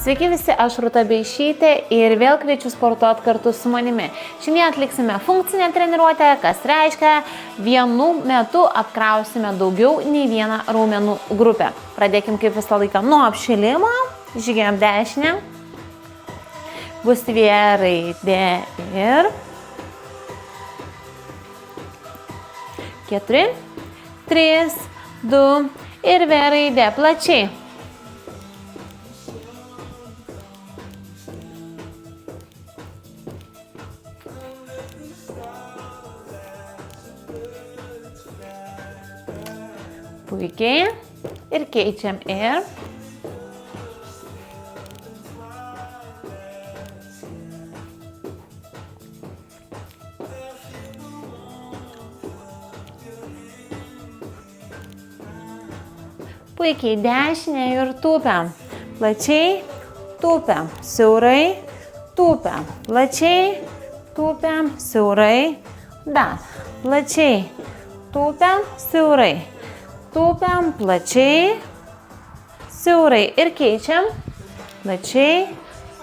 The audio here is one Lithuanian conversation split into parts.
Sveiki visi, aš Rūta Beišytė ir vėl kviečiu sportuoti kartu su manimi. Šiandien atliksime funkcinę treniruotę, kas reiškia, vienu metu apkrausime daugiau nei vieną raumenų grupę. Pradėkim kaip visą laiką nuo apšilimo, žygiam dešinę, bus V raidė ir 4, 3, 2 ir V raidė plačiai. Puikiai. Ir keičiam ir. Puikiai dešinę ir tūpiam. Plačiai, tūpiam, siaurai, tūpiam, plačiai, tūpiam, siaurai, dar, plačiai, tūpiam, siaurai. Tūpiam, plačiai, siaurai ir keičiam, plačiai,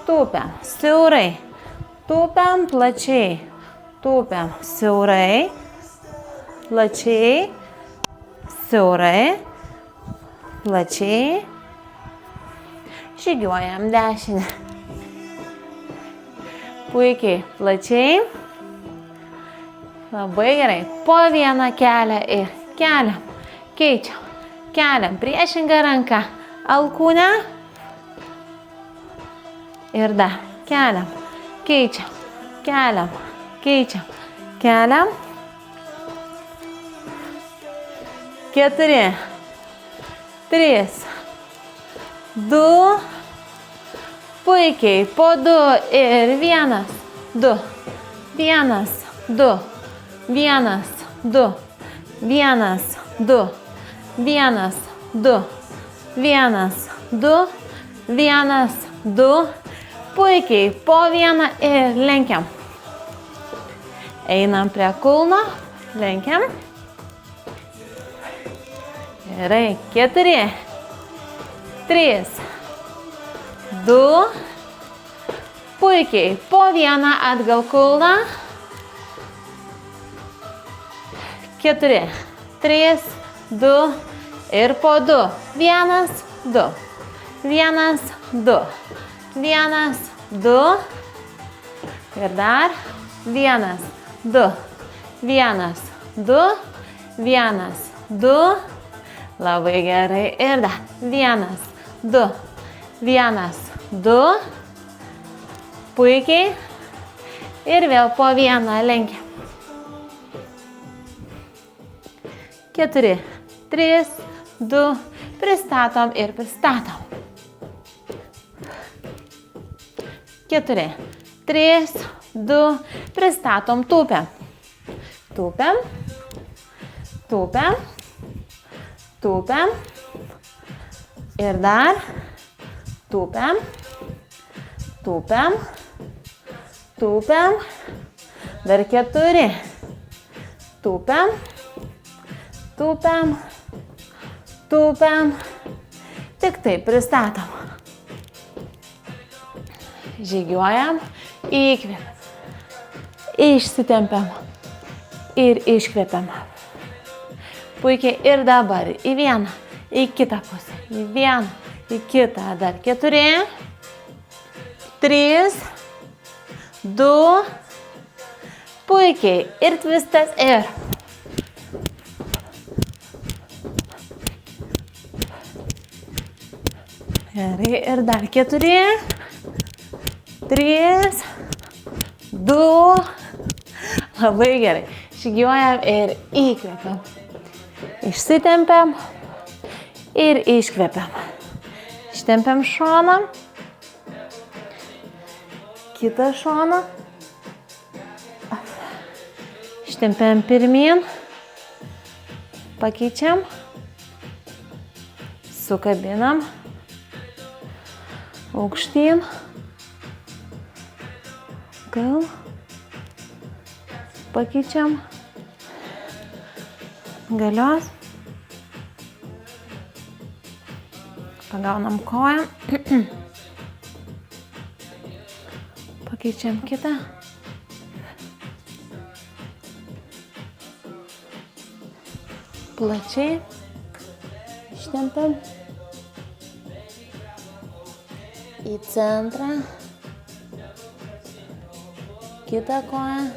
tūpiam, siaurai, tūpiam, plačiai, tūpiam, siaurai, plačiai, siaurai, plačiai, žygiuojam dešinę. Puikiai, plačiai, labai gerai, po vieną kelią ir keliam. Keičiam, keliam priešingą ranką, alkūnę ir dar keliam, keičiam, keliam, keičiam, keliam, 4, 3, 2, puikiai, po 2 ir 1, 2, 1, 2, 1, 2, 1, 2. 1, 2, 1, 2, 1, 2, puikiai, po vieną ir lenkiam. Einam prie kulno, lenkiam. Gerai, 4, 3, 2, puikiai, po vieną atgal kulną. 4, 3, 2 ir po 2. 1, 2. 1, 2. 1, 2. Ir dar 1, 2. 1, 2. 1, 2. Labai gerai. Ir dar 1, 2. 1, 2. Puikiai. Ir vėl po vieną lenkiam. 4, 3, 2, pristatom ir pristatom. 4, 3, 2, pristatom, tūpiam. Tūpiam, tūpiam, tūpiam. Ir dar tūpiam, tūpiam, tūpiam. Dar 4, tūpiam, tūpiam, tūpiam, tik taip pristatom. Žygiuojam, įkvepiam, išsitempiam ir iškvepiam. Puikiai ir dabar į vieną, į kitą pusę, į vieną, į kitą, dar 4, 3, 2, puikiai ir tvistas ir. Gerai, ir dar 4, 3, 2, labai gerai. Žygiuojam ir įkvepiam. Išsitempiam ir iškvepiam. Ištempiam šoną, kitą šoną. Ištempiam pirmyn, pakeičiam, sukabinam. Aukštyn, gal, pakeičiam, galios, pagaunam koją, Pakeičiam kitą. Plačiai. Ištempiam. Į centrą. Kitą koją.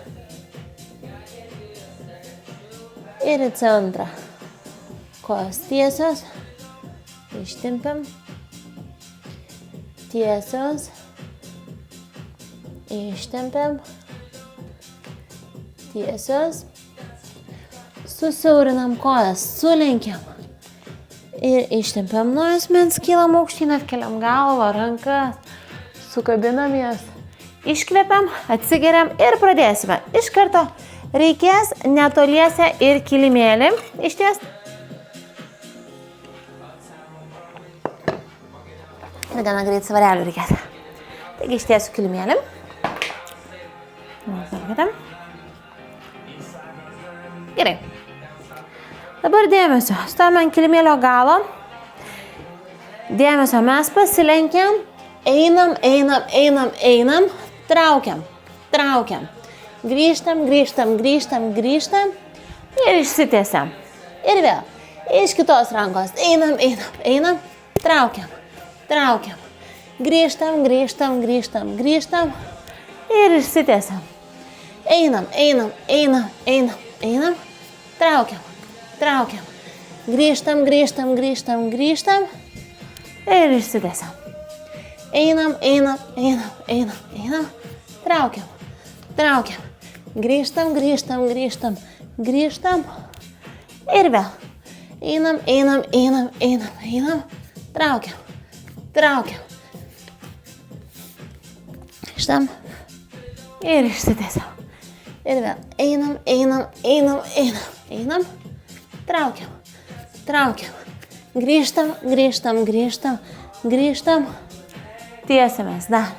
Ir į centrą. Kojos tiesios. Ištempiam. Tiesios. Ištempiam. Tiesios. Susiaurinam kojas, sulenkiam. Ir ištempiam nuo juosmens, kylam aukštyn, atkeliam galvą, rankas, sukabinam jas. Iškvepiam, atsigeriam ir pradėsime. Iš karto reikės netoliese ir kilimėlį ištiest. Ir gana greit svarelių reikės. Taigi ištiesiu kilimėlį. Gerai. Dabar dėmesio. Stovime ant kilimėlio galo. Dėmesio. Mes pasilenkiam. Einam, einam, einam, einam. Traukiam, traukiam. Grįžtam, grįžtam, grįžtam, grįžtam. Ir išsitiesiam. Ir vėl. Iš kitos rankos. Einam, einam, einam. Traukiam, traukiam. Grįžtam, grįžtam, grįžtam, grįžtam. Ir išsitiesiam. Einam, einam, einam, einam, einam. Traukiam, traukiam. Grįžtam, grįžtam, grįžtam, grįžtam. Ir išsitiesiam. Einam, einam, einam, einam, einam. Traukiam, traukiam. Grįžtam, grįžtam, grįžtam, grįžtam. Ir vėl. Einam, einam, einam, einam, einam. Traukiam, traukiam. Grįžtam. Ir išsitiesiam. Ir vėl. Einam, einam, einam, einam, einam. Traukiam, traukiam. Grįžtam, grįžtam, grįžtam, grįžtam. Tiesiamės dar.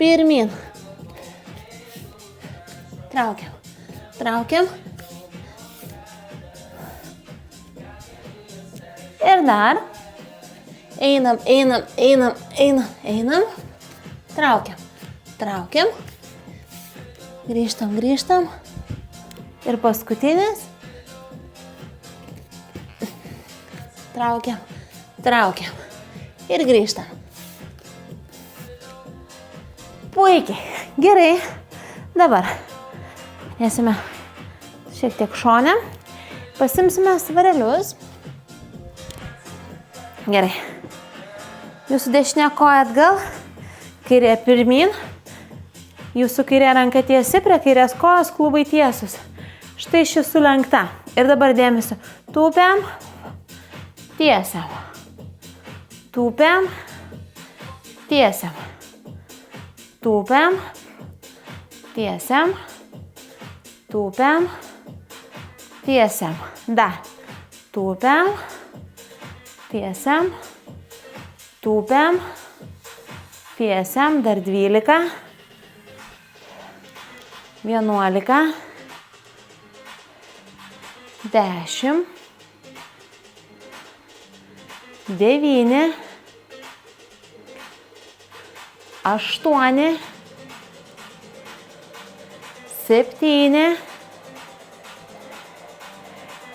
Pirmin. Traukiam, traukiam. Ir dar. Einam, einam, einam, einam, einam. Traukiam, traukiam. Grįžtam, grįžtam. Ir paskutinis. Traukiam, traukiam. Ir grįžtam. Puikiai. Gerai. Dabar esame šiek tiek šone. Pasimsime svarelius. Gerai. Jūsų dešinė koja atgal. Kairė pirmin. Jūsų kairė ranka tiesi, prie kairės kojos klubai tiesus. Štai ši sulenkta. Ir dabar dėmesio. Tūpiam. Tiesiam. Tūpiam. Tiesiam. Tūpiam. Tiesiam. Tūpiam. Tiesiam. Dar. Tūpiam. Tiesiam. Tūpiam. Tiesiam. Dar 12. 11. 10. 9. 8. 7.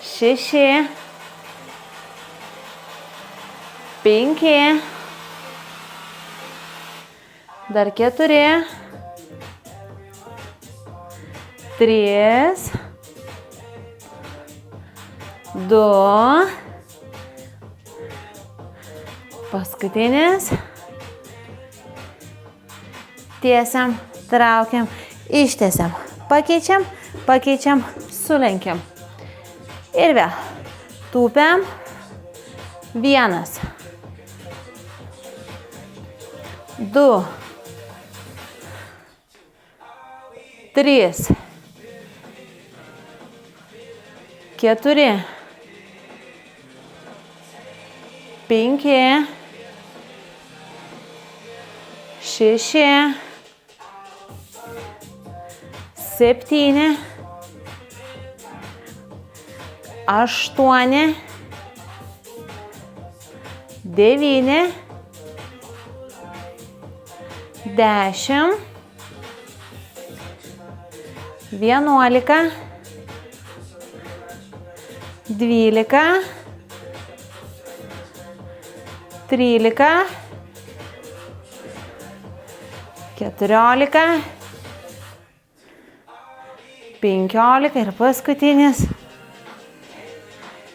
6. 5. Dar 4. 3. 2. Paskutinis. Tiesiam, traukiam, ištiesiam. Pakeičiam, pakeičiam, sulenkiam. Ir vėl. Tūpiam. 1. 2. 3. 4. 5. 6. 7. 8. 9. 10. 11, 12, 13, 14, 15 ir paskutinis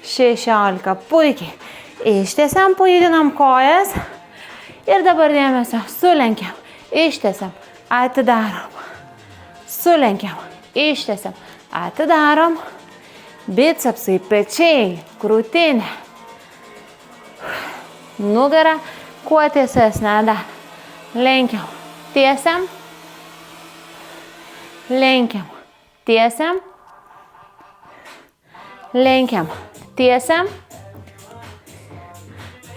16. Puikiai. Ištiesiam, pajudinam kojas ir dabar dėmesio. Sulenkiam, ištiesiam, atidarom. Sulenkiam, ištiesiam, atidarom. Bicepsai, pečiai, krūtinė. Nugara kuo tiesesnė dar. Lenkiam, tiesiam. Lenkiam, tiesiam. Lenkiam, tiesiam.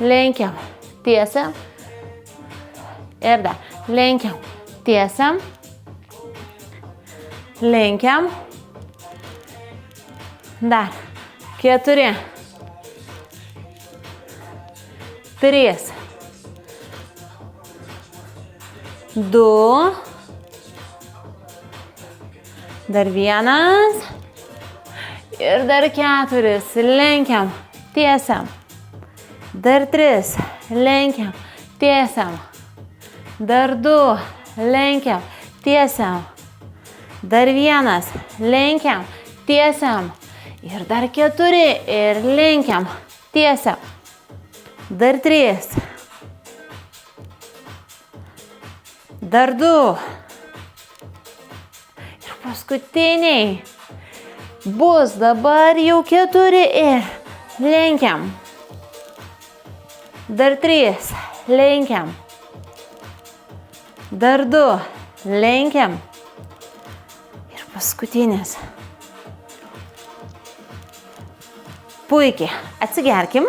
Lenkiam, tiesiam. Ir dar. Lenkiam, tiesiam. Lenkiam. Dar. 4. 3. 2. Dar 1. Ir dar 4. Lenkiam, tiesiam. Dar 3. Lenkiam, tiesiam. Dar 2. Lenkiam, tiesiam. Dar 1. Lenkiam, tiesiam. Ir dar 4. Ir lenkiam, tiesiam. Dar 3. Dar 2. Ir paskutiniai. Bus dabar jau 4 ir lenkiam. Dar 3. Lenkiam. Dar 2. Lenkiam. Ir paskutinis. Puikiai. Atsigerkim.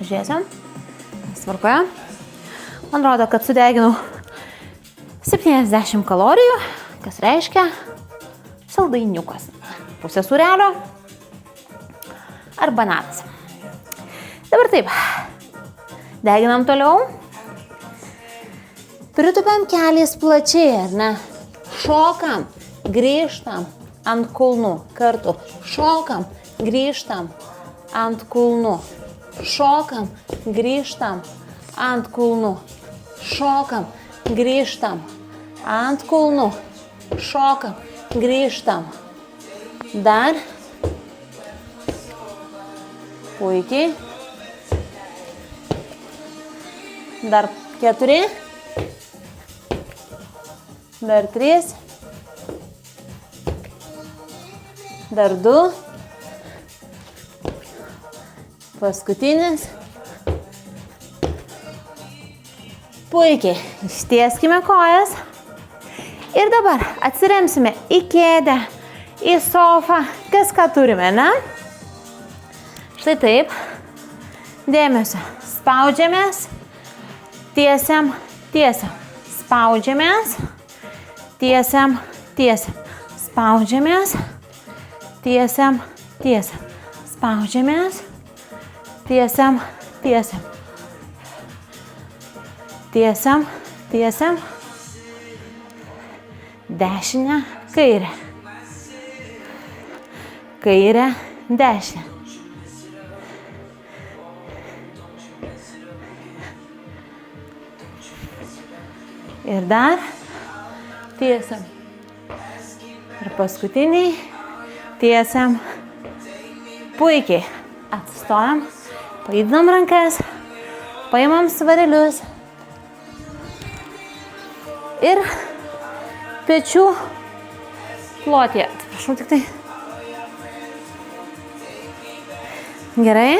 Žiūrėsim. Svarkoja. Man rodo, kad sudeginau 70 kalorijų, kas reiškia saldainiukas. Pusė sūrelio ar bananas. Dabar taip. Deginam toliau. Pritūpiam keliais plačiai, ar ne? Šokam, grįžtam ant kulnų. Kartu. Šokam, grįžtam ant kulnų. Šokam, grįžtam ant kulnų. Šokam, grįžtam ant kulnų. Šokam, grįžtam. Dar. Puikiai. Dar 4. Dar 3. Dar 2. Paskutinis. Puikiai. Ištieskime kojas. Ir dabar atsiremsime į kėdę, į sofą. Kas ką turime, ne? Štai taip. Dėmesio. Spaudžiamės. Tiesiam, tiesiam. Spaudžiamės. Tiesiam, tiesiam. Spaudžiamės. Tiesiam, tiesiam. Spaudžiamės. Tiesiam, tiesiam. Tiesiam, tiesiam. Dešinę, kairę. Kairę, dešinę. Ir dar tiesiam. Ir paskutiniai tiesiam. Puikiai. Atsistojam. Pajudinam rankas. Paimam svarelius. Ir pečių plotėje. Atsiprašau tik tai. Gerai.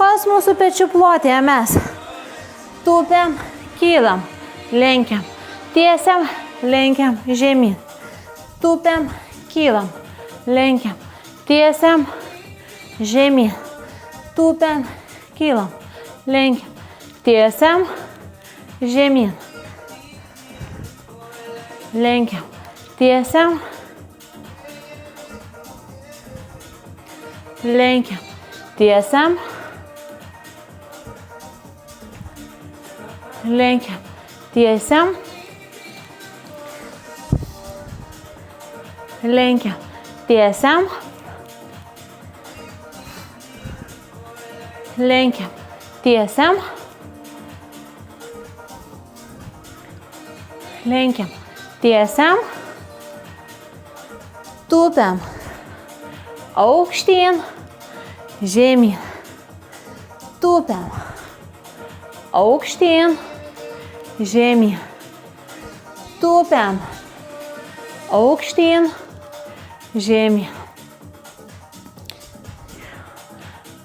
Kojas mūsų pečių plotėje mes tūpiam, kylam, lenkiam, tiesiam, lenkiam, žemyn. Tūpiam, kylam, lenkiam, tiesiam, žemyn. Tūpiam, kylam, lenkiam, tiesiam, žemyn. Lenkiam, tiesiam, lenkiam, tiesiam, lenkiam, tiesiam, lenkiam, tiesiam, lenkiam, tiesiam, lenkiam, tiesiam, tūpiam, aukštyn, žemyn, tūpiam, aukštyn, žemyn, tūpiam, aukštyn, žemyn,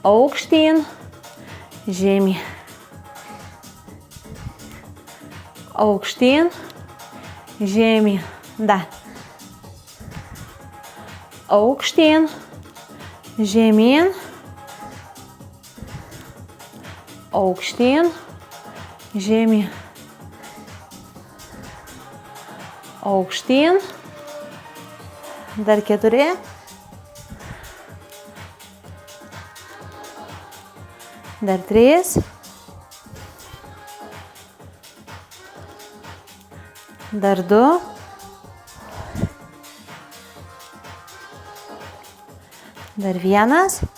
aukštyn, žemyn, aukštyn, žemyn, dar, aukštyn, žemyn, aukštyn, žemyn, aukštyn, dar 4, dar 3, dar 2, dar 1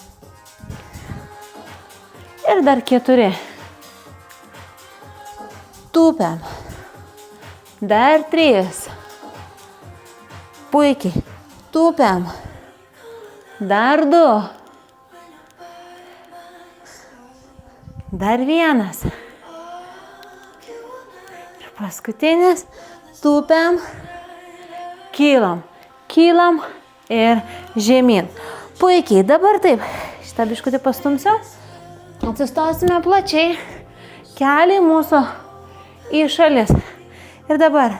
ir dar 4. Tūpiam. Dar 3. Puikiai. Tūpiam. Dar 2. Dar 1. Ir paskutinis. Tūpiam. Kylam. Kylam ir žemyn. Puikiai. Dabar taip. Šitą biškutį pastumsiu. Atsistosime plačiai. Keliai mūsų į šalis. Ir dabar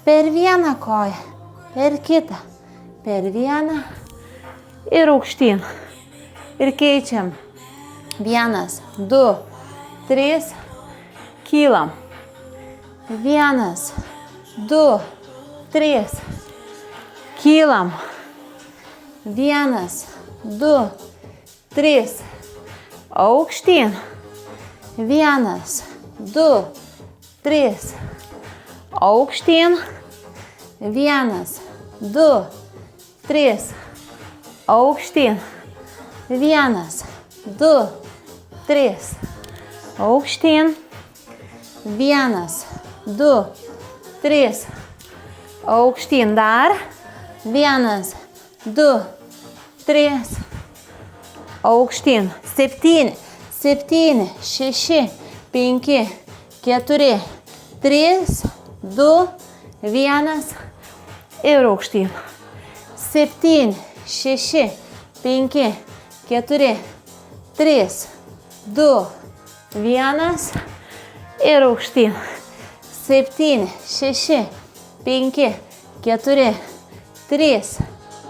per vieną koją, per kitą, per vieną ir aukštyn. Ir keičiam. 1, 2, 3, kylam. 1, 2, 3, kylam. 1, 2, 3, aukštyn. 1, 2, 3, aukštyn. 1, 2, 3, aukštyn. 1, 2, 3, aukštyn. 1, 2, 3, aukštyn. Dar. 1, 2, 3, aukštyn. 7, 7, 6, 5, 4, 3, 2, 1 ir aukštyn. 7, 6, 5, 4, 3, 2, 1 ir aukštyn. 7, 6, 5, 4, 3,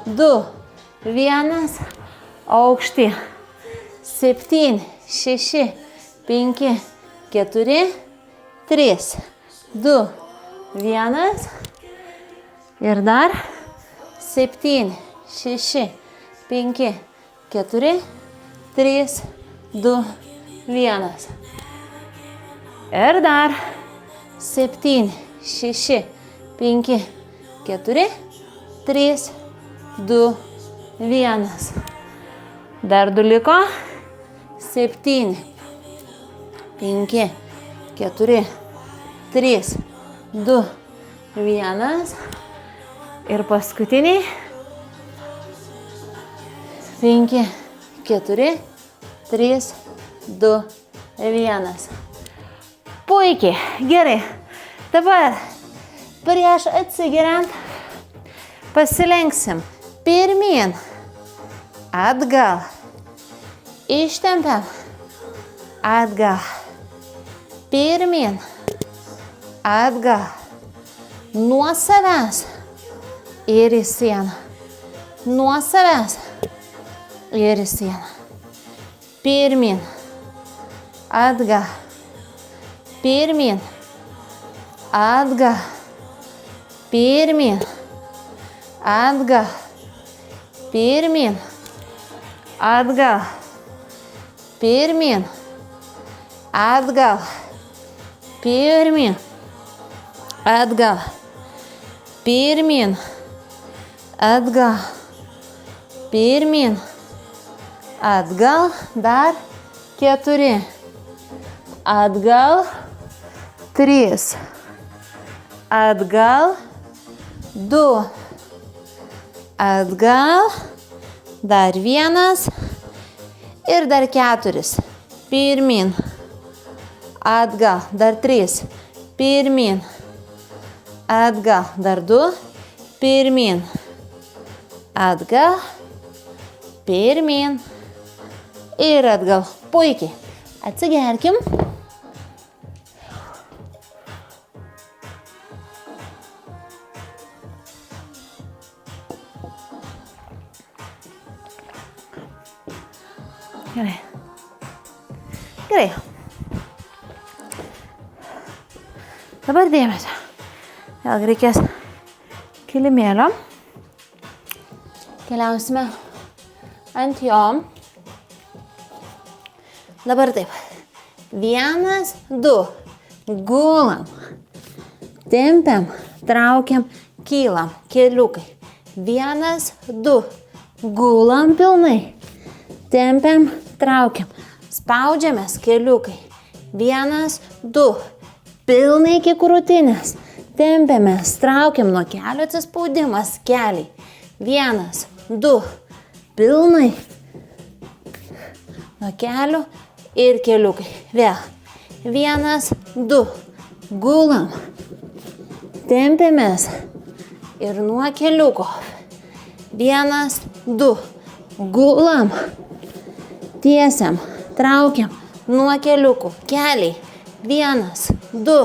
2, 1, aukštyn. 7, 6, 5, 4, 3, 2, 1 ir dar 7, 6, 5, 4, 3, 2, 1. Ir dar 7, 6, 5, 4, 3, 2, 1. Dar 2 liko. 7, 5, 4, 3, 2, 1. Ir paskutiniai. 5, 4, 3, 2, 1. Puikiai. Gerai. Dabar prieš atsigeriant pasilenksim pirmyn, atgal, ištempiam, atgal, pirmyn, atgal, nuo savęs ir į sieną, nuo savęs ir į sieną, pirmyn, atgal, pirmyn, atgal, pirmyn, atgal, pirmyn, atgal, pirmyn, atgal, pirmyn, atgal, pirmyn, atgal, pirmyn, atgal, dar 4, atgal, 3, atgal, 2, atgal, dar 1 ir dar 4, pirmyn, atgal, dar 3, pirmyn, atgal, dar 2, pirmyn, atgal, pirmyn ir atgal. Puikiai. Atsigerkim. Gerai. Gerai. Dabar dėmesio. Vėl reikės kilimėlio. Keliausime ant jo. Dabar taip. 1, 2. Gulam. Tempiam. Traukiam. Kylam. Keliukai. 1, 2. Gulam pilnai. Tempiam. Traukiam. Spaudžiamės. Keliukai. 1, 2. Pilnai iki krūtinės. Tempiamės. Traukiam nuo kelio atsispaudimas. Keliai. 1, 2. Pilnai. Nuo kelių ir keliukai. Vėl. 1, 2. Gulam. Tempiamės. Ir nuo keliuko. 1, 2. Gulam. Tiesiam. Traukiam. Nuo keliukų. Keliai. 1, 2.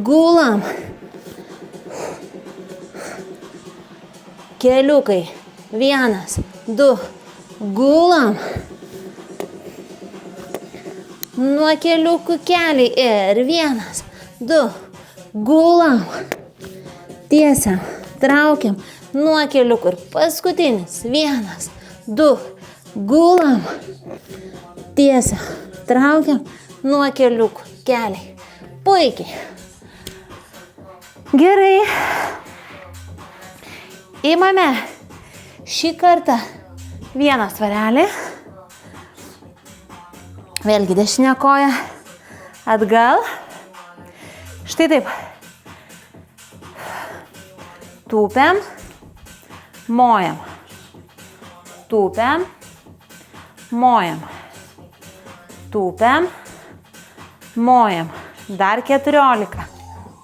Gulam. Keliukai. 1, 2. Gulam. Nuo keliukų keliai ir 1, 2. Gulam. Tiesiam. Traukiam. Nuo keliukų ir paskutinis. 1, 2. Gulam. Tiesiam. Traukiam. Nuo keliukų keliai. Puikiai. Gerai. Imame šį kartą vieną svarelį. Vėlgi dešinė koja atgal. Štai taip. Tūpiam. Mojam. Tūpiam. Mojam. Tūpiam. Mojam. Dar 14.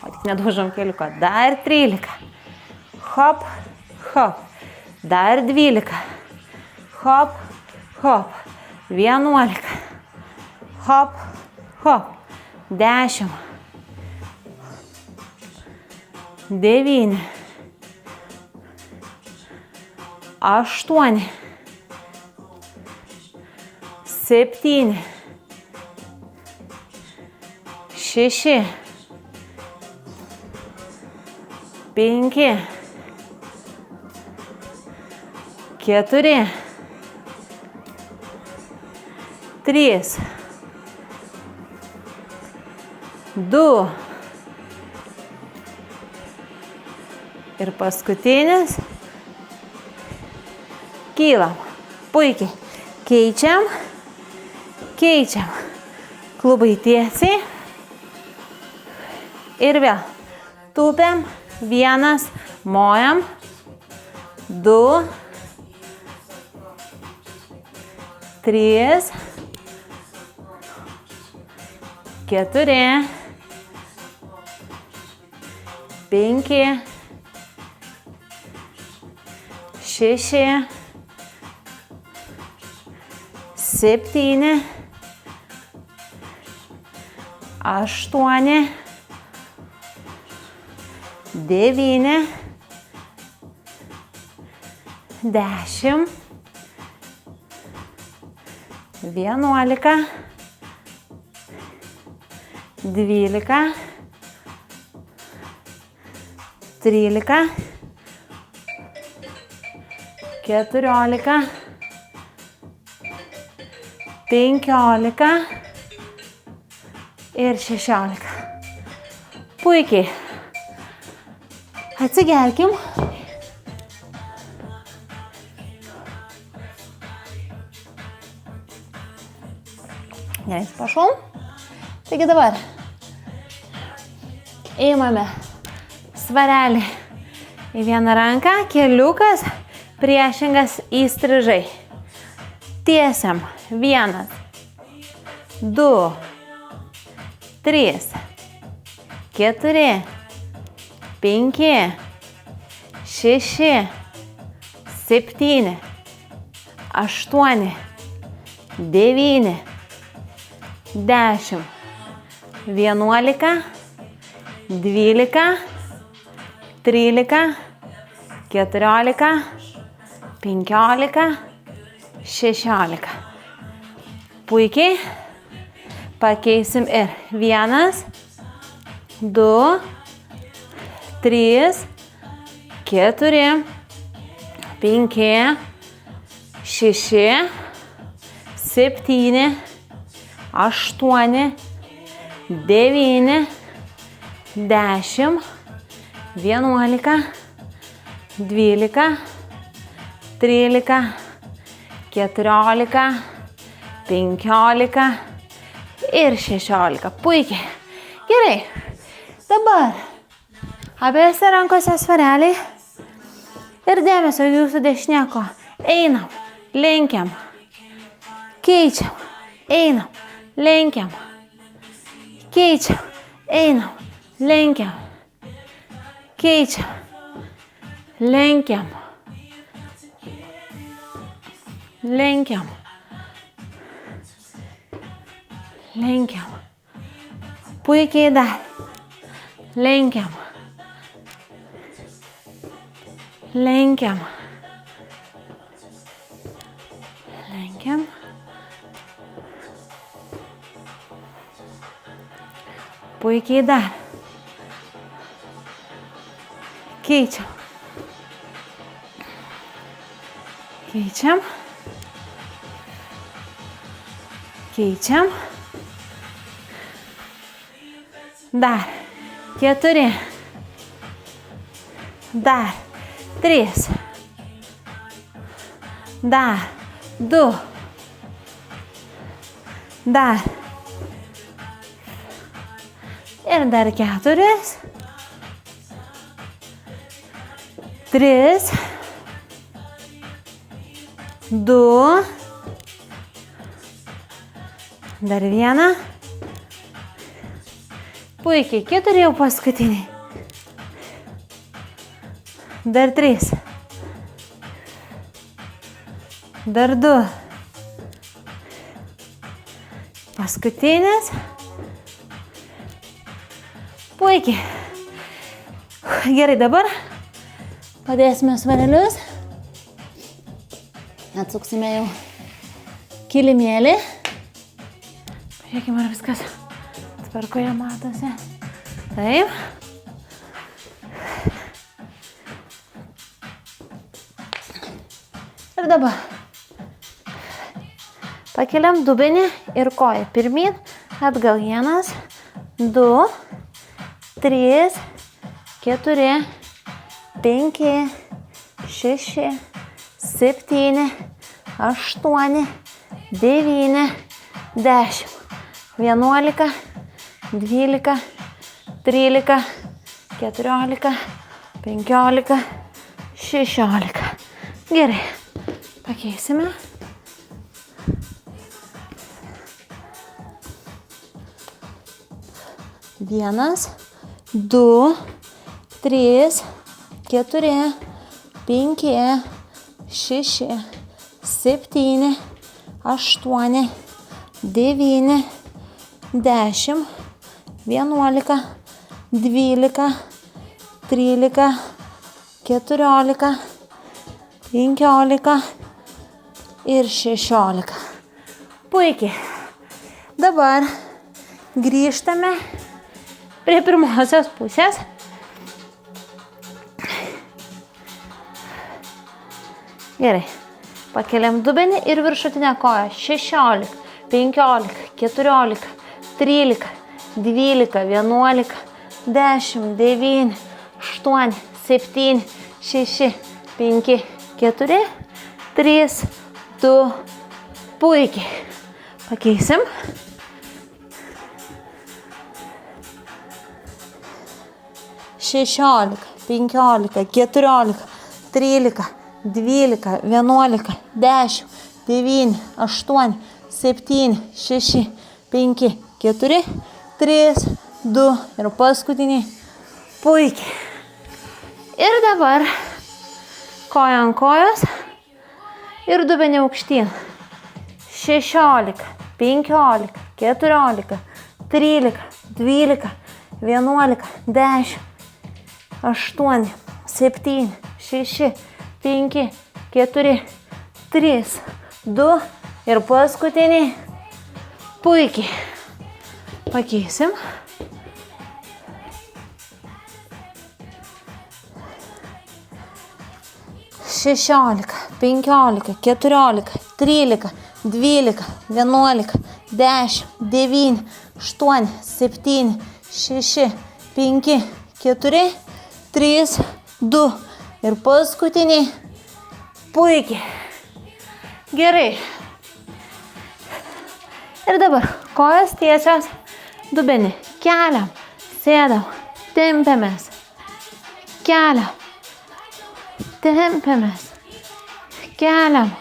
O tik nedužom keliuko. Dar 13. Hop. Hop. Dar 12. Hop. Hop. 11. Hop. Hop. 10. 9. 8. 7. 6. 5. 4. 3. 2. Ir paskutinis. Kylam. Puikiai. Keičiam. Keičiam. Klubai tiesiai. Ir vėl. Tūpiam. 1. Mojam. 2. 3. 4. 5. 6. 7. 8. 9. 10. 11. 12. 13. 14. 15 ir 16. Puikiai. Atsigerkim. Gerai, prašau. Taigi dabar įmame svarelį į vieną ranką, keliukas priešingas įstrižai. Tiesiam. 1, 2, 3, 4, 5, 6, 7, 8, 9, 10, 11, 12, 13, 14, 15, 16. Puikiai. Pakeisim ir 1, 2, 3, 4, 5, 6, 7, 8, 9, 10, 11, 12, 13, 14, 15 ir 16. Puikiai. Gerai. Dabar abiejose rankose svareliai ir dėmesio jūsų dešinėko. Einam, lenkiam, keičiam, einam, lenkiam, keičiam, einam, lenkiam, keičiam, lenkiam, lenkiam, lenkiam. Puikiai dar. Lenkiam. Lenkiam. Lenkiam. Puikiai dar. Keičiam. Keičiam. Keičiam. Dar 4. Dar 3. Dar 2. Dar. Ir dar 4. 3. 2. Dar 1. Puikiai, 4 jau paskutiniai. Dar 3. Dar 2. Paskutinis. Puikiai. Gerai, dabar padėsime svarelius. Atsuksime jau kilimėlį. Pažiūrėkime, ar viskas tvarkoje matosi. Taip. Ir dabar pakeliam dubenį ir koją pirmyn, atgal 1, 2, 3, 4, 5, 6, 7, 8, 9, 10, 11, 12, 13, 14, 15, 16. Gerai. Pakeisime. Vienas, 2, 3, 4, 5, 6, 7, 8, 9, 10, 11, 12, 13, 14, 15 ir 16. Puikiai. Dabar grįžtame prie pirmosios pusės. Gerai. Pakeliam dubenį ir viršutinę koją. 16. 15, 14, 13, 12, 11, 10, 9, 8, 7, 6, 5, 4, 3, 2, puikiai. Pakeisim. Šešiolika, 15, 14, 13, 12, 11, 10, 9, 8, 7, 6, 5, 4, 3, 2 ir paskutiniai. Puikiai. Ir dabar koja ant kojos ir dubenį aukštyn. 16, 15, 14, 13, 12, 11, 10, 8, 7, 6, 5, 4, 3, 2 ir paskutiniai. Puikiai. Pakeisim. Šešiolika, 15, 14, 13, 12, 11, 10, 9, 8, 7, 6, 5, 4, 3, 2 ir paskutiniai. Puikiai. Gerai. Ir dabar kojas tiesios, dubenį keliam, sėdam, tempiamės, keliam, tempiamės, keliam,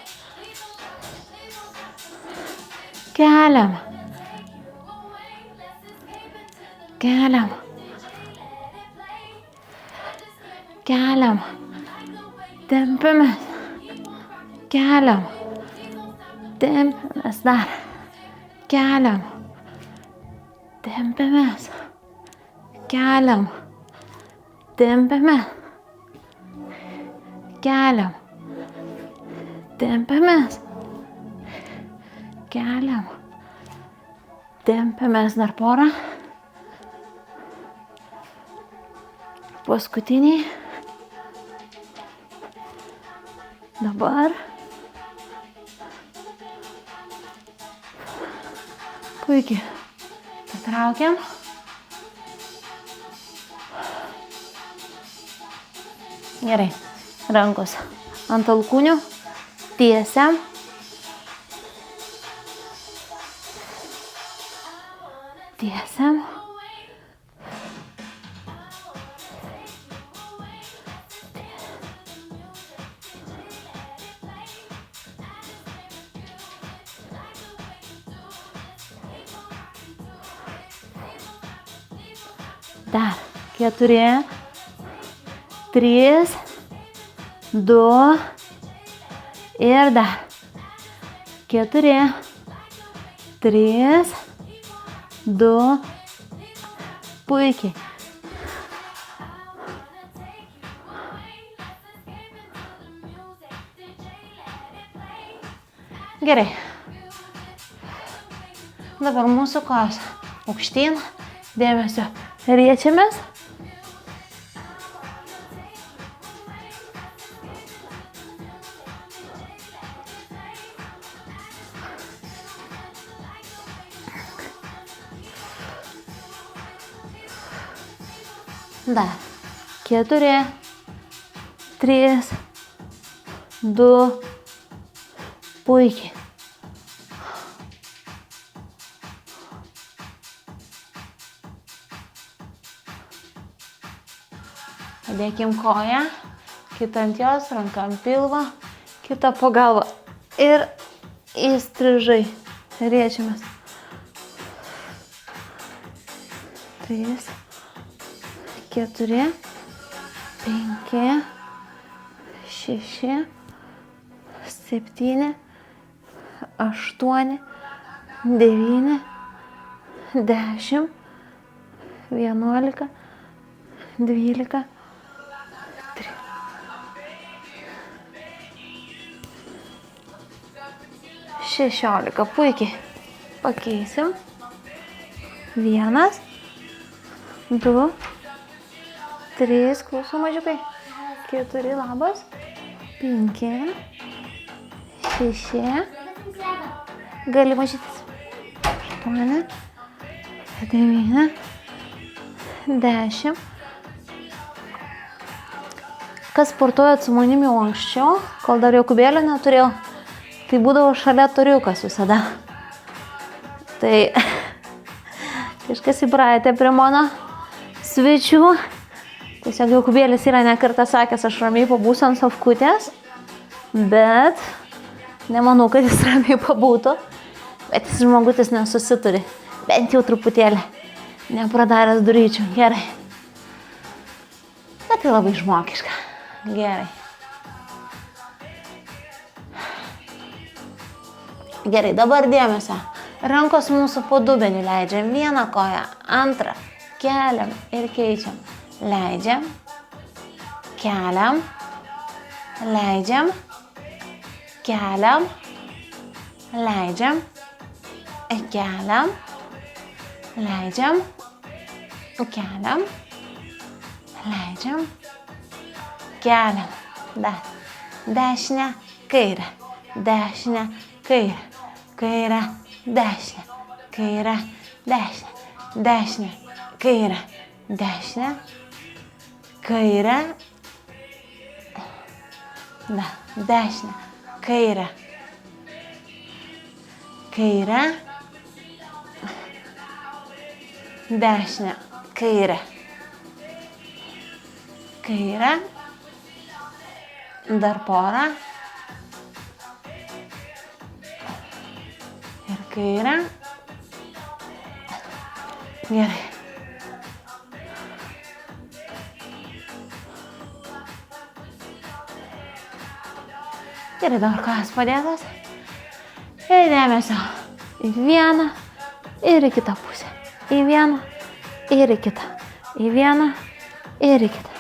keliam, keliam, keliam, tempiamės, keliam, tempiamės dar, keliam, tempiamės, keliam, tempiamės, keliam, tempiamės, keliam, tempiamės dar porą, paskutiniai, dabar, puikiai, patraukiam, gerai, rankos ant alkūnių, tiesiam, tiesiam, dar 4, 3, 2 ir dar 4, 3, 2, puikiai. Gerai. Dabar mūsų kojos aukštyn, dėmesio riečiamės. Dar 4, 3, 2, puikiai. Padėkim koją, kitą ant jos, ranką ant pilvo, kitą po galvą ir įstrižai riečiamės. 3, 4, 5, 6, 7, 8, 9, 10, 11, 12, 16. Puikiai. Pakeisim. 1, 2, 3, klausom mažiukai. 4, labas. 5, 6. Gali mažytis. 8, 9, 10. Kas sportuojat su manimi jau anksčiau, kol dar Jokūbėlio neturėjau, tai būdavo šalia toriukas visada. Tai kažkas įpratė prie mano svečių. Tiesiog Jokūbėlis yra nekartą sakęs, aš ramiai pabūsiu ant sofkutės, bet nemanau, kad jis ramiai pabūtų. Bet jis žmogutis nesusituri, bent jau truputėlį, nepradaręs duryčių. Gerai. Bet tai labai žmogiška. Gerai. Gerai, dabar dėmesio. Rankos mūsų po dubenį leidžiam. Vieną koją, antrą. Keliam ir keičiam. Leidžiam. Keliam. Leidžiam. Keliam. Leidžiam. Keliam. Leidžiam. Keliam. Leidžiam. Keliam. Dar. Dešinę, kairę. Dešinę, kairę. Kairę, dešinę. Kairę, dešinę. Dešinę, kairę. Dešinę. Kairę. Da. Dešinę, kairę. Kairę. Dešinę, kairę. Kairę. Dar porą. Ir kairę. Gerai. Gerai, dabar kojas padėtas. Ir dėmesio. Į vieną ir į kitą pusę. Į vieną ir į kitą. Į vieną ir į kitą.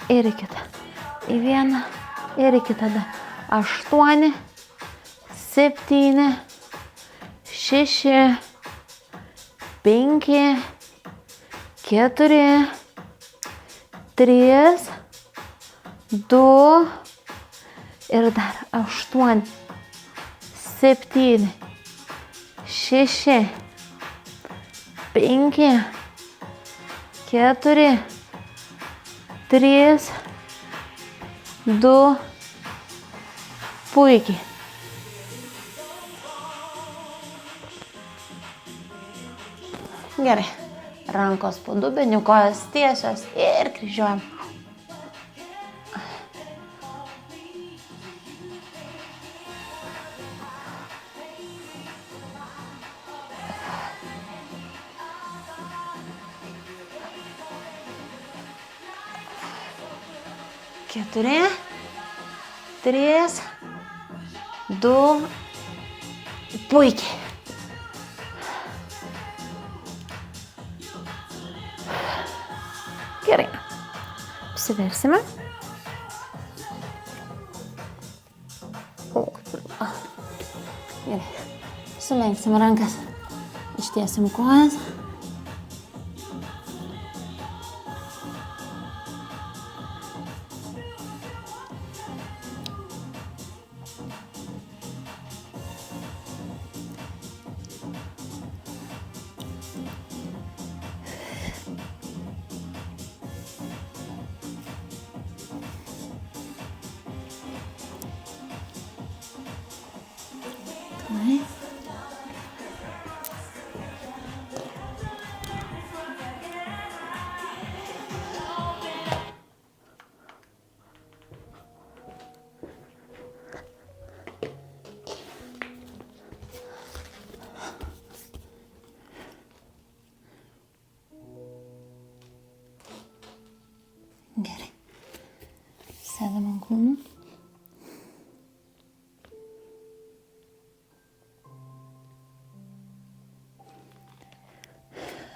Ir į kitą. Į vieną ir į kitą. 8, 7, 6, 5, 4, 3, 2 ir dar 8, 7, 6, 5, 4, 3, 2, puikiai. Gerai, rankos po dubeniu, kojos tiesios ir kryžiuojam. Keturi, 3, 2, puikiai. Gerai, apsiversime. Gerai, sulenksim rankas, ištiesim kojas. Gerai. Sėdam ant kūnų.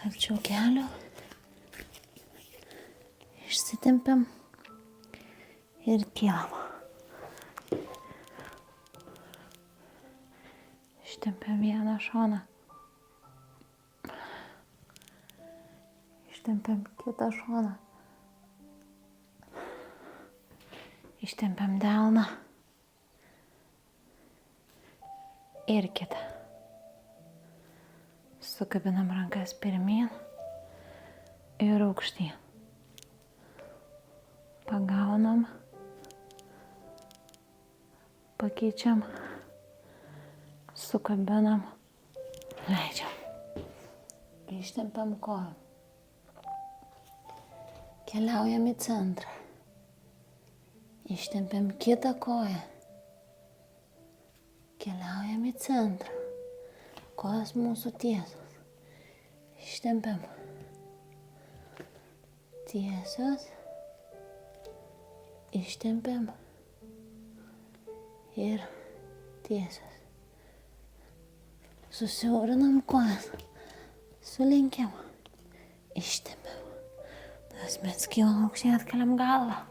Arčiau kelio. Išsitempiam ir kylam. Ištempiam vieną šoną. Ištempiam kitą šoną. Ištempiam delną ir kitą. Sukabinam rankas pirmyn ir aukštyn. Pagaunam. Pakeičiam. Sukabinam. Leidžiam. Ištempiam koją. Keliaujam į centrą. Ištempiam kitą koją. Keliaujam į centrą. Kojas mūsų tiesios. Ištempiam. Tiesios. Ištempiam. Ir tiesios. Susiaurinam kojas. Sulinkiam. Ištempiam. Mes kylam aukštyn, atkeliam galvą.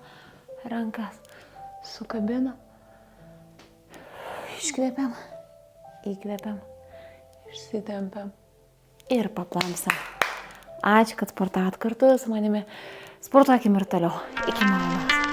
Rankas. Sukabinam. Iškvėpiam. Įkvėpiam. Išsitempiam. Ir paplamsam. Ačiū, kad sportavot kartu su manimi. Sportuokim ir toliau. Iki malonaus.